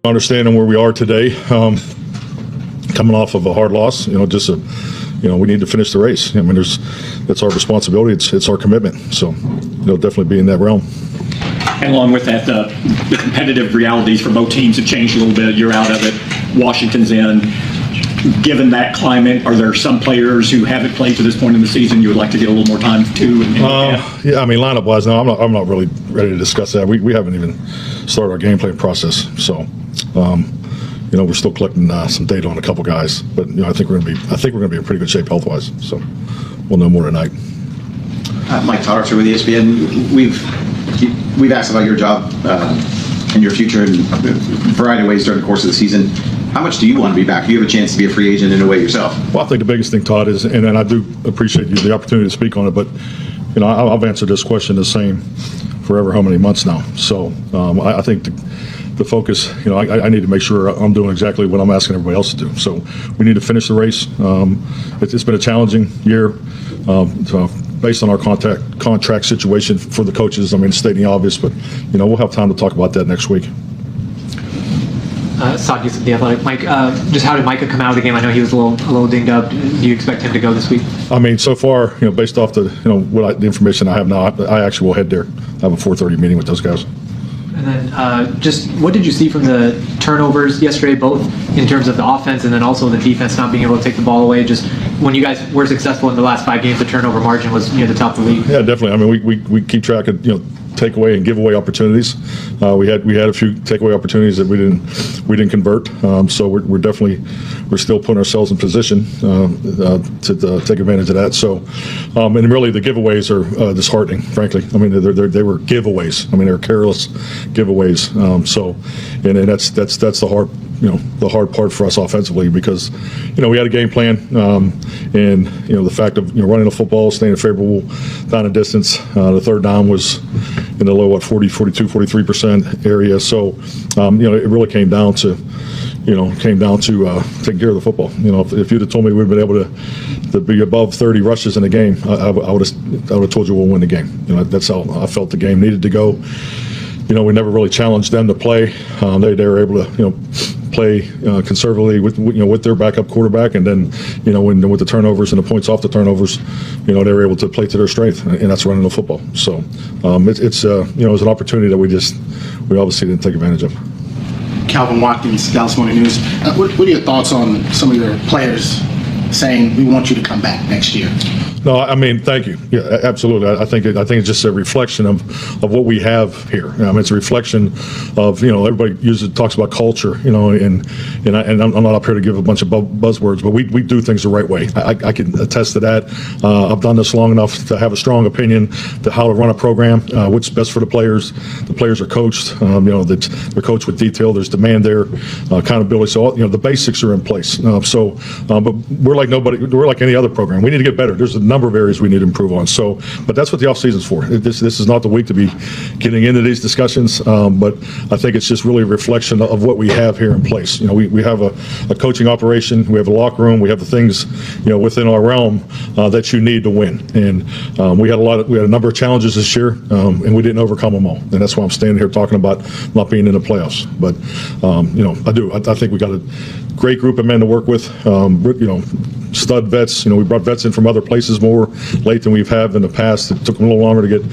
Understanding where we are today, coming off of a hard loss, we need to finish the race. I mean, that's our responsibility. It's our commitment. So, definitely be in that realm. And along with that, the competitive realities for both teams have changed a little bit. You're out of it. Washington's in. Given that climate, are there some players who haven't played to this point in the season you would like to get a little more time to? Yeah, I mean, lineup-wise, no, I'm not really ready to discuss that. We haven't even started our game plan process. So, we're still collecting some data on a couple guys. But I think we're going to be in pretty good shape health-wise. So, we'll know more tonight. Mike Tarter with ESPN. We've asked about your job and your future in a variety of ways during the course of the season. How much do you want to be back? You have a chance to be a free agent in a way yourself. Well, I think the biggest thing, Todd, is, and I do appreciate you the opportunity to speak on it, but I've answered this question the same forever, how many months now. So I think the focus, I need to make sure I'm doing exactly what I'm asking everybody else to do. So we need to finish the race. It's been a challenging year. Based on our contract situation for the coaches, I mean, stating the obvious, but we'll have time to talk about that next week. Sakis of The Athletic. Mike, just how did Micah come out of the game? I know he was a little dinged up. Do you expect him to go this week? I mean, so far, based off the the information I have now, I actually will head there. I have a 4:30 meeting with those guys. And then just what did you see from the turnovers yesterday, both in terms of the offense and then also the defense not being able to take the ball away? Just when you guys were successful in the last 5 games, the turnover margin was near the top of the league. Yeah, definitely. I mean, we keep track of takeaway and giveaway opportunities. We had a few takeaway opportunities that we didn't convert. So we're still putting ourselves in position to take advantage of that. So and really the giveaways are disheartening, frankly. I mean, they were giveaways. I mean, they were careless giveaways. So and that's the hard part for us offensively because we had a game plan and the fact of running the football, staying a favorable down and distance. The third down was in the low 42, 43% area. So it really came down to taking care of the football. If you'd have told me we'd been able to be above 30 rushes in a game, I would have told you we'll win the game. That's how I felt the game needed to go. We never really challenged them to play. They were able to play conservatively with their backup quarterback, and then with the turnovers and the points off the turnovers, they were able to play to their strength, and that's running the football. So it's an opportunity that we obviously didn't take advantage of. Calvin Watkins, Dallas Morning News. What are your thoughts on some of your players saying we want you to come back next year? No, I mean, thank you. Yeah, absolutely. I think it's just a reflection of what we have here. I mean, it's a reflection of everybody talks about culture, and I'm not up here to give a bunch of buzzwords, but we do things the right way. I can attest to that. I've done this long enough to have a strong opinion to how to run a program, what's best for the players. The players are coached. They're coached with detail. There's demand there, accountability. So the basics are in place. But we're like nobody. We're like any other program. We need to get better. There's a number of areas we need to improve on. So, but that's what the offseason's for. This is not the week to be getting into these discussions. But I think it's just really a reflection of what we have here in place. We have a coaching operation. We have a locker room. We have the things within our realm that you need to win. And we had a number of challenges this year, and we didn't overcome them all. And that's why I'm standing here talking about not being in the playoffs. But I think we got a great group of men to work with. Stud vets. We brought vets in from other places more late than we've had in the past. It took them a little longer to get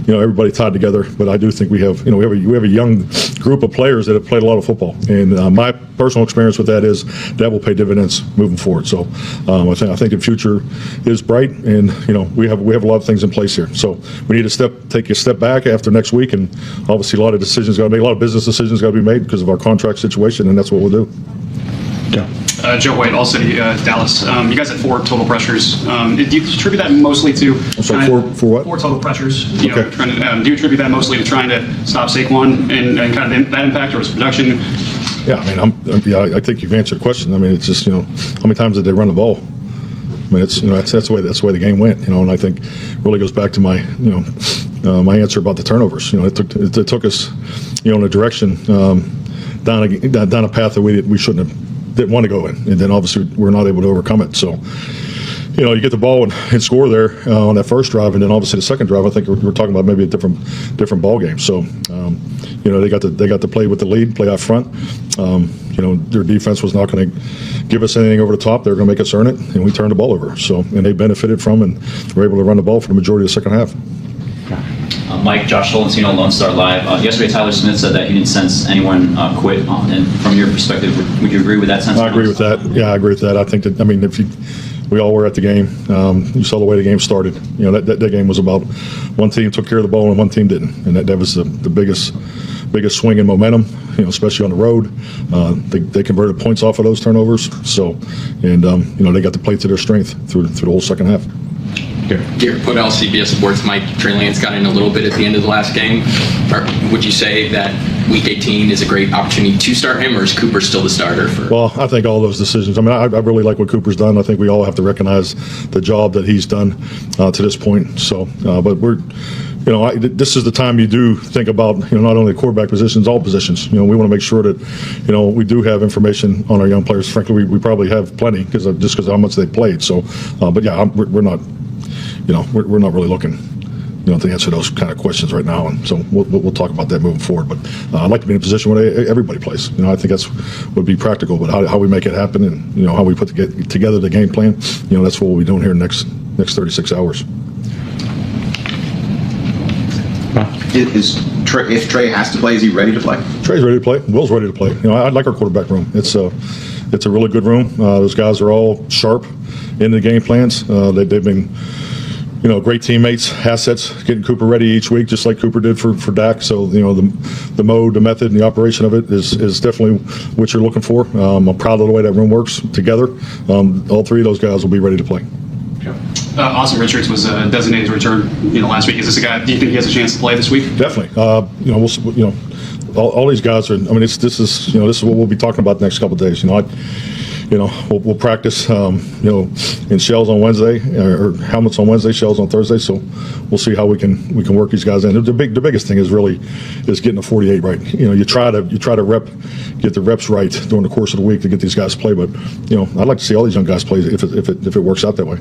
everybody tied together. But I do think we have a young group of players that have played a lot of football. And my personal experience with that is that will pay dividends moving forward. So I think the future is bright, and we have a lot of things in place here. So we need to take a step back after next week, and obviously a lot of decisions got to be made, a lot of business decisions got to be made because of our contract situation, and that's what we'll do. Joe White, All City, Dallas. You guys had 4 total pressures. Do you attribute that mostly to? I'm sorry, for what? 4 total pressures. Okay. Do you attribute that mostly to trying to stop Saquon and kind of that impact, or his production? Yeah, I mean, I think you've answered the question. I mean, it's just how many times did they run the ball? I mean, it's that's the way the game went. And I think really goes back to my my answer about the turnovers. It took us in a direction down a path that we shouldn't have. Didn't want to go in, and then obviously we're not able to overcome it. So, you get the ball and score there on that first drive, and then obviously the second drive, I think we're talking about maybe a different ball game. So, they got to play with the lead, play out front. Their defense was not going to give us anything over the top. They were going to make us earn it, and we turned the ball over. So, and they benefited from and were able to run the ball for the majority of the second half. Mike, Josh Tolentino, Lone Star Live. Yesterday, Tyler Smith said that he didn't sense anyone quit. And from your perspective, would you agree with that sentiment? I agree with that. Yeah, I agree with that. I think that, we all were at the game. You saw the way the game started. That game was about one team took care of the ball and one team didn't. And that was the biggest swing in momentum, especially on the road. They converted points off of those turnovers. So, and they got to play to their strength through the whole second half. Garrett Podell, CBS Sports. Mike, Trey Lance got in a little bit at the end of the last game. Would you say that Week 18 is a great opportunity to start him, or is Cooper still the starter? Well, I think all those decisions. I really like what Cooper's done. I think we all have to recognize the job that he's done to this point. So, but we're. This is the time you do think about, not only quarterback positions, all positions. We want to make sure that, we do have information on our young players. Frankly, we probably have plenty just because of how much they played. So, but yeah, we're not, we're not really looking, to answer those kind of questions right now. And so we'll talk about that moving forward. But I'd like to be in a position where everybody plays. I think that's would be practical. But how we make it happen and, how we put together the game plan, that's what we'll be doing here next 36 hours. If Trey has to play, is he ready to play? Trey's ready to play. Will's ready to play. I like our quarterback room. It's a really good room. Those guys are all sharp in the game plans. They've been, great teammates, assets, getting Cooper ready each week, just like Cooper did for Dak. So, the mode, the method, and the operation of it is definitely what you're looking for. I'm proud of the way that room works together. All three of those guys will be ready to play. Austin Richards was designated to return, last week. Is this a guy? Do you think he has a chance to play this week? Definitely. All these guys are. This is what we'll be talking about the next couple of days. We'll practice. In shells on Wednesday or helmets on Wednesday, shells on Thursday. So we'll see how we can work these guys in. The biggest thing is getting the 48 right. You try to get the reps right during the course of the week to get these guys to play. But I'd like to see all these young guys play if it works out that way.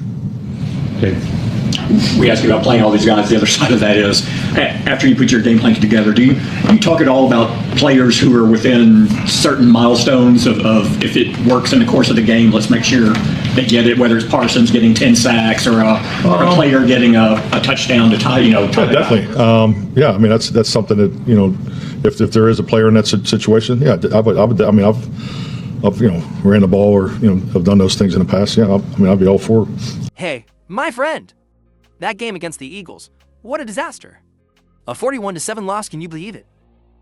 We asked you about playing all these guys. The other side of that is, after you put your game plan together, do you talk at all about players who are within certain milestones of if it works in the course of the game, let's make sure they get it, whether it's Parsons getting 10 sacks or a player getting a touchdown to tie, tie the definitely. That's something that, if there is a player in that situation, I've ran the ball or have done those things in the past. I'd be all for. Hey, my friend. That game against the Eagles, what a disaster. A 41-7 loss, can you believe it?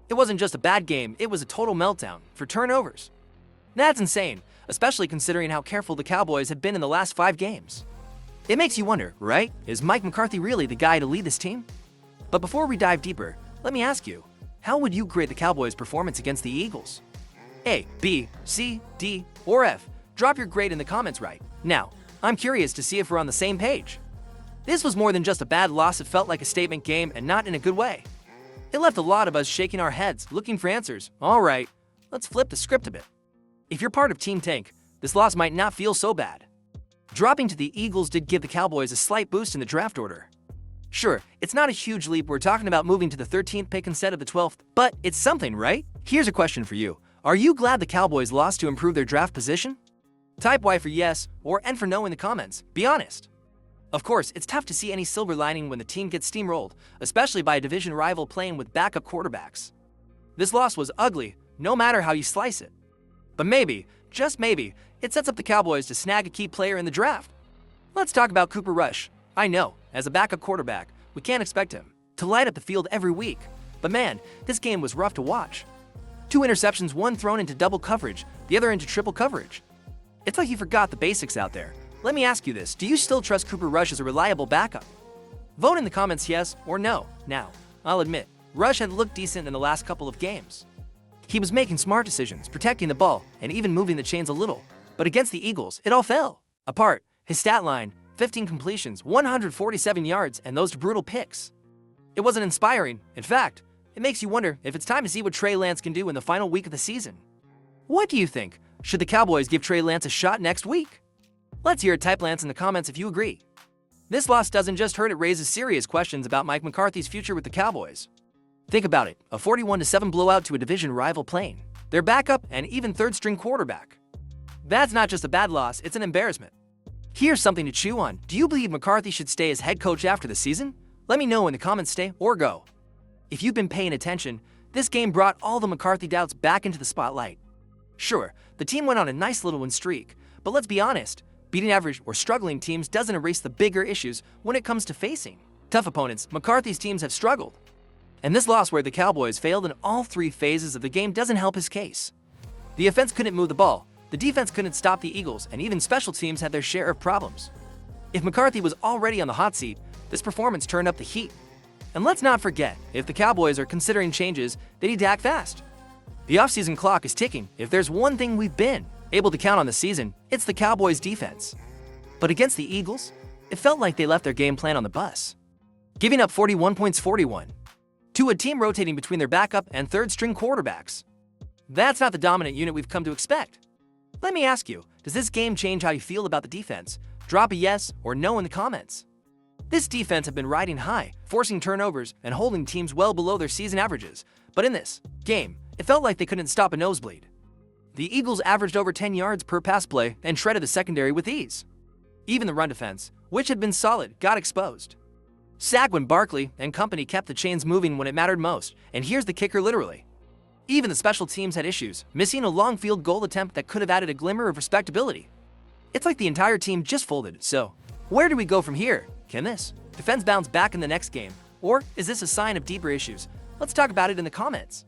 It wasn't just a bad game, it was a total meltdown for turnovers. That's insane, especially considering how careful the Cowboys have been in the last 5 games. It makes you wonder, right? Is Mike McCarthy really the guy to lead this team? But before we dive deeper, let me ask you, how would you grade the Cowboys' performance against the Eagles? A, B, C, D, or F? Drop your grade in the comments right now. I'm curious to see if we're on the same page. This was more than just a bad loss, it felt like a statement game and not in a good way. It left a lot of us shaking our heads, looking for answers. All right, let's flip the script a bit. If you're part of Team Tank, this loss might not feel so bad. Dropping to the Eagles did give the Cowboys a slight boost in the draft order. Sure, it's not a huge leap, we're talking about moving to the 13th pick instead of the 12th, but it's something, right? Here's a question for you. Are you glad the Cowboys lost to improve their draft position? Type Y for yes or N for no in the comments. Be honest. Of course, it's tough to see any silver lining when the team gets steamrolled, especially by a division rival playing with backup quarterbacks. This loss was ugly, no matter how you slice it. But maybe, just maybe, it sets up the Cowboys to snag a key player in the draft. Let's talk about Cooper Rush. I know, as a backup quarterback, we can't expect him to light up the field every week. But man, this game was rough to watch. 2 interceptions, one thrown into double coverage, the other into triple coverage. It's like he forgot the basics out there. Let me ask you this, do you still trust Cooper Rush as a reliable backup? Vote in the comments yes or no. Now, I'll admit, Rush had looked decent in the last couple of games. He was making smart decisions, protecting the ball, and even moving the chains a little. But against the Eagles, it all fell apart. His stat line, 15 completions, 147 yards, and those brutal picks. It wasn't inspiring. In fact, it makes you wonder if it's time to see what Trey Lance can do in the final week of the season. What do you think? Should the Cowboys give Trey Lance a shot next week? Let's hear it, type Lance in the comments if you agree. This loss doesn't just hurt, it raises serious questions about Mike McCarthy's future with the Cowboys. Think about it, a 41-7 blowout to a division rival playing their backup and even third-string quarterback. That's not just a bad loss, it's an embarrassment. Here's something to chew on. Do you believe McCarthy should stay as head coach after the season? Let me know in the comments, stay or go. If you've been paying attention, this game brought all the McCarthy doubts back into the spotlight. Sure, the team went on a nice little win streak, but let's be honest, beating average or struggling teams doesn't erase the bigger issues when it comes to facing tough opponents. McCarthy's teams have struggled. And this loss where the Cowboys failed in all three phases of the game doesn't help his case. The offense couldn't move the ball, the defense couldn't stop the Eagles, and even special teams had their share of problems. If McCarthy was already on the hot seat, this performance turned up the heat. And let's not forget, if the Cowboys are considering changes, they need to act fast. The offseason clock is ticking. If there's one thing we've been able to count on this season, it's the Cowboys' defense. But against the Eagles, it felt like they left their game plan on the bus, giving up 41 points 41 to a team rotating between their backup and third-string quarterbacks. That's not the dominant unit we've come to expect. Let me ask you, does this game change how you feel about the defense? Drop a yes or no in the comments. This defense have been riding high, forcing turnovers and holding teams well below their season averages. But in this game, it felt like they couldn't stop a nosebleed. The Eagles averaged over 10 yards per pass play and shredded the secondary with ease. Even the run defense, which had been solid, got exposed. Sagged when Barkley and company kept the chains moving when it mattered most, and here's the kicker literally. Even the special teams had issues, missing a long field goal attempt that could have added a glimmer of respectability. It's like the entire team just folded, so where do we go from here? Can this defense bounce back in the next game? Or is this a sign of deeper issues? Let's talk about it in the comments.